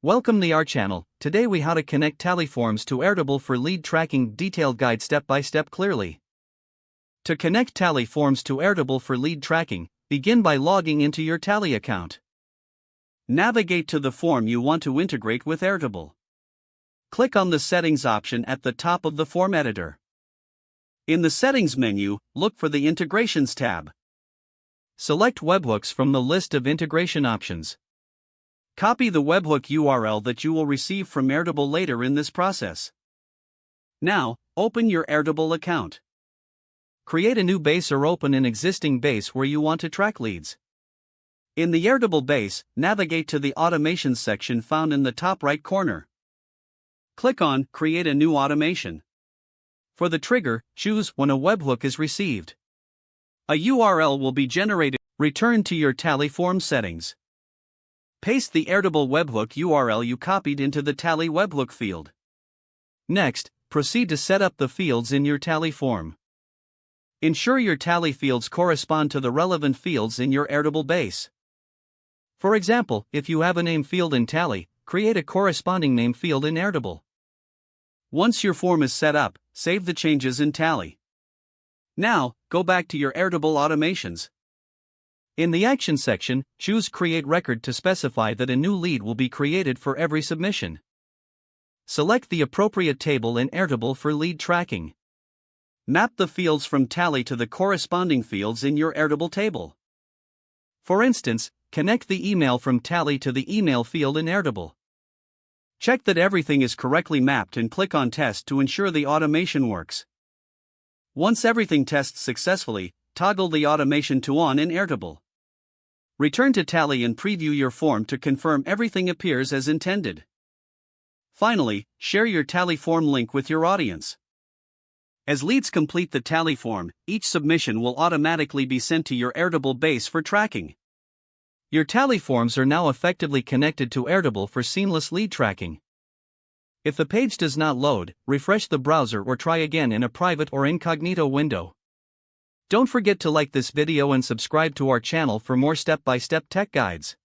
Welcome to our channel. Today we how to connect tally forms to Airtable for lead tracking. Detailed guide step by step clearly. To connect tally forms to Airtable for lead tracking, begin by logging into your tally account. Navigate to the form you want to integrate with Airtable. Click on the Settings option at the top of the form editor. In the Settings menu, look for the Integrations tab. Select webhooks from the list of integration options. Copy the webhook URL that you will receive from Airtable later in this process. Now, open your Airtable account. Create a new base or open an existing base where you want to track leads. In the Airtable base, navigate to the Automations section found in the top right corner. Click on Create a new automation. For the trigger, choose when a webhook is received. A URL will be generated. Return to your tally form settings. Paste the Airtable webhook URL you copied into the tally webhook field. Next, proceed to set up the fields in your tally form. Ensure your tally fields correspond to the relevant fields in your Airtable base. For example, if you have a name field in tally, create a corresponding name field in Airtable. Once your form is set up, save the changes in tally. Now, go back to your Airtable automations. In the Action section, choose Create Record to specify that a new lead will be created for every submission. Select the appropriate table in Airtable for lead tracking. Map the fields from tally to the corresponding fields in your Airtable table. For instance, connect the email from tally to the email field in Airtable. Check that everything is correctly mapped and click on Test to ensure the automation works. Once everything tests successfully, toggle the automation to On in Airtable. Return to tally and preview your form to confirm everything appears as intended. Finally, share your tally form link with your audience. As leads complete the tally form, each submission will automatically be sent to your Airtable base for tracking. Your tally forms are now effectively connected to Airtable for seamless lead tracking. If the page does not load, refresh the browser or try again in a private or incognito window. Don't forget to like this video and subscribe to our channel for more step-by-step tech guides.